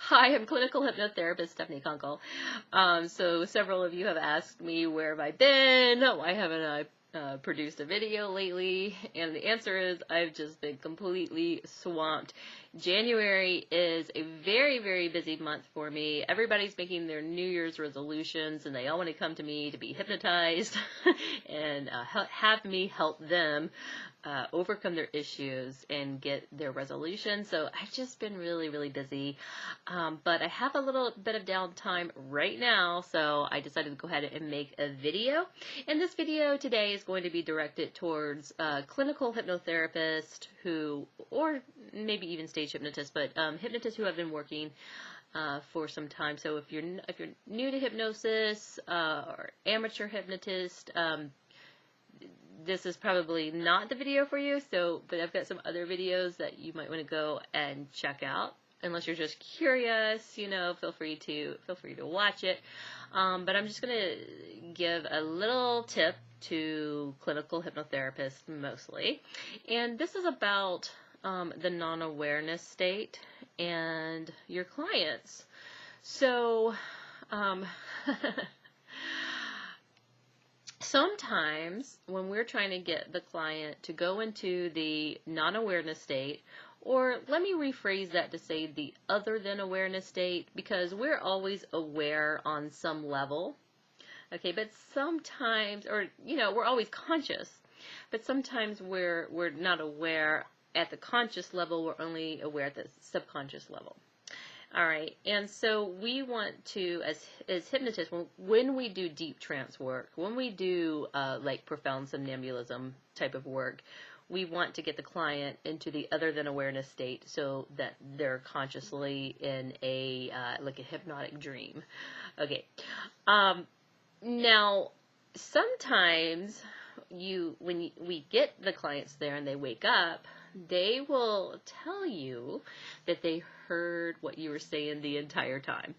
Hi, I'm clinical hypnotherapist Stephanie Conkle. So several of you have asked me, where have I been? Why haven't I produced a video lately? And the answer is I've just been completely swamped. January is a very, very busy month for me. Everybody's making their New Year's resolutions and they all want to come to me to be hypnotized and have me help them overcome their issues and get their resolution. So I've just been really, really busy. But I have a little bit of downtime right now, so I decided to go ahead and make a video. And this video today is going to be directed towards clinical hypnotherapists who, or maybe even stage hypnotists, but hypnotists who have been working for some time. So if you're new to hypnosis or amateur hypnotist, this is probably not the video for you. But I've got some other videos that you might want to go and check out. Unless you're just curious, feel free to watch it. But I'm just gonna give a little tip to clinical hypnotherapists mostly, and this is about the non-awareness state and your clients. So sometimes when we're trying to get the client to go into the non-awareness state, or let me rephrase that to say the other than awareness state, because we're always aware on some level, okay, but sometimes, or we're always conscious, but sometimes we're not aware at the conscious level, we're only aware at the subconscious level. All right, and so we want to, as hypnotists, when we do deep trance work, when we do like profound somnambulism type of work, we want to get the client into the other than awareness state so that they're consciously in a like a hypnotic dream. Okay. Now, sometimes when we get the clients there and they wake up, they will tell you that they heard what you were saying the entire time.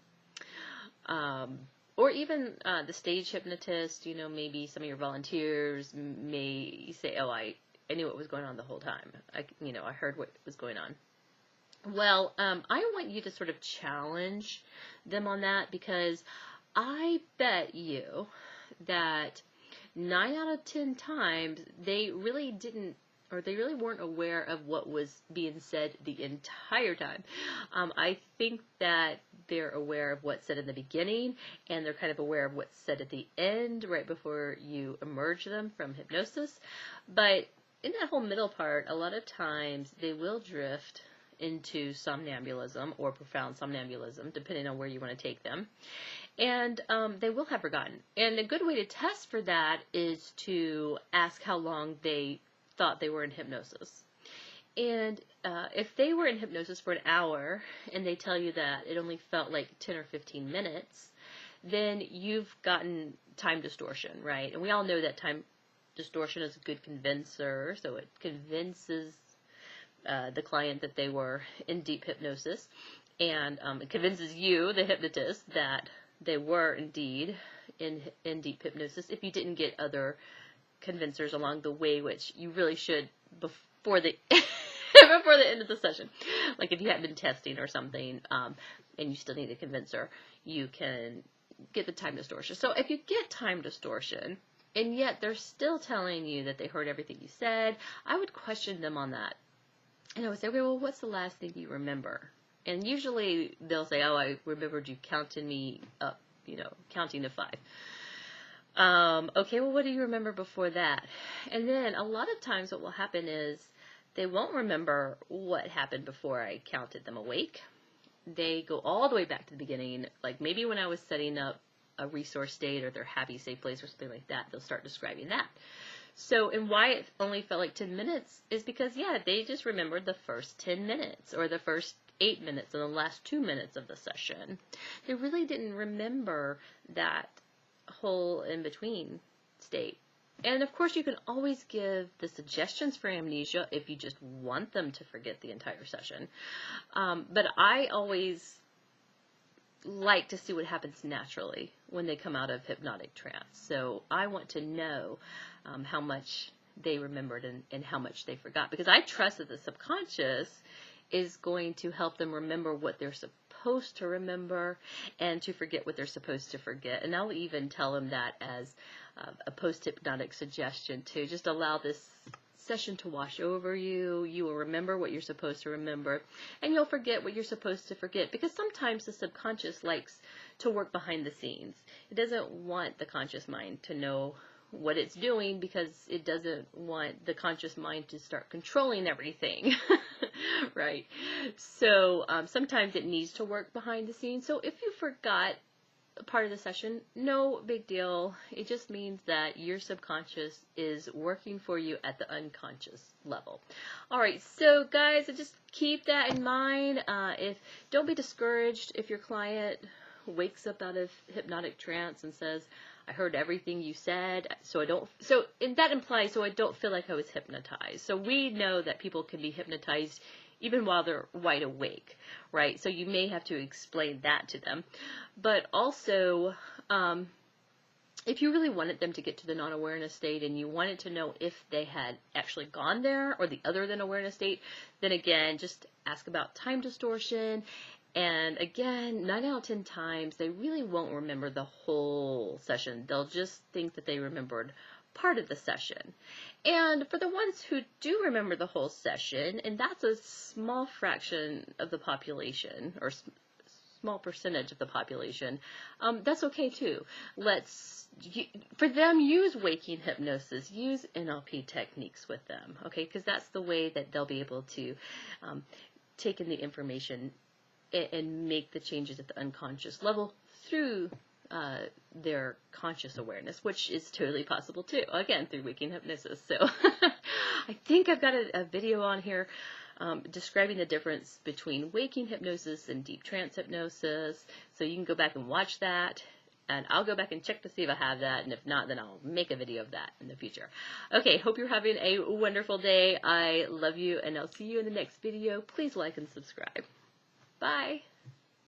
Or even the stage hypnotist, maybe some of your volunteers may say, oh, I knew what was going on the whole time. I heard what was going on. Well, I want you to sort of challenge them on that, because I bet you that 9 out of 10 times they really didn't, or they really weren't aware of what was being said the entire time. I think that they're aware of what's said in the beginning, and they're kind of aware of what's said at the end, right before you emerge them from hypnosis. But in that whole middle part, a lot of times they will drift into somnambulism or profound somnambulism, depending on where you want to take them. And they will have forgotten. And a good way to test for that is to ask how long they thought they were in hypnosis. And if they were in hypnosis for an hour and they tell you that it only felt like 10 or 15 minutes, then you've gotten time distortion, right? And we all know that time distortion is a good convincer, so it convinces the client that they were in deep hypnosis, and it convinces you, the hypnotist, that they were indeed in deep hypnosis if you didn't get other convincers along the way, which you really should before the before the end of the session. Like if you had been testing or something, and you still need a convincer, you can get the time distortion. So if you get time distortion, and yet they're still telling you that they heard everything you said, I would question them on that. And I would say, okay, well, what's the last thing you remember? And usually they'll say, oh, I remembered you counting me up, counting to 5. Okay, well, what do you remember before that? And then a lot of times what will happen is they won't remember what happened before I counted them awake. They go all the way back to the beginning, like maybe when I was setting up a resource state or their happy, safe place or something like that, they'll start describing that. So, and why it only felt like 10 minutes is because, yeah, they just remembered the first 10 minutes or the first 8 minutes and the last 2 minutes of the session. They really didn't remember that whole in-between state. And of course, you can always give the suggestions for amnesia if you just want them to forget the entire session. But I always like to see what happens naturally when they come out of hypnotic trance. So I want to know how much they remembered and how much they forgot, because I trust that the subconscious is going to help them remember what they're supposed supposed to remember and to forget what they're supposed to forget. And I'll even tell them that as a post-hypnotic suggestion too. Just allow this session to wash over you. You will remember what you're supposed to remember, and you'll forget what you're supposed to forget, because sometimes the subconscious likes to work behind the scenes. It doesn't want the conscious mind to know what it's doing, because it doesn't want the conscious mind to start controlling everything. Right? So sometimes it needs to work behind the scenes. So if you forgot part of the session, no big deal. It just means that your subconscious is working for you at the unconscious level. All right, so guys, just keep that in mind. Don't be discouraged if your client wakes up out of hypnotic trance and says, I heard everything you said, and that implies, so I don't feel like I was hypnotized. So we know that people can be hypnotized even while they're wide awake, right? So you may have to explain that to them. But also, if you really wanted them to get to the non-awareness state and you wanted to know if they had actually gone there or the other than awareness state, then again, just ask about time distortion. And again, 9 out of 10 times, they really won't remember the whole session. They'll just think that they remembered part of the session. And for the ones who do remember the whole session, and that's a small fraction of the population, or small percentage of the population, that's okay too. For them, use waking hypnosis, use NLP techniques with them, okay? Because that's the way that they'll be able to take in the information and make the changes at the unconscious level through their conscious awareness, which is totally possible too, again, through waking hypnosis. So I think I've got a video on here describing the difference between waking hypnosis and deep trance hypnosis. So you can go back and watch that, and I'll go back and check to see if I have that, and if not, then I'll make a video of that in the future. Okay, hope you're having a wonderful day. I love you, and I'll see you in the next video. Please like and subscribe. Bye.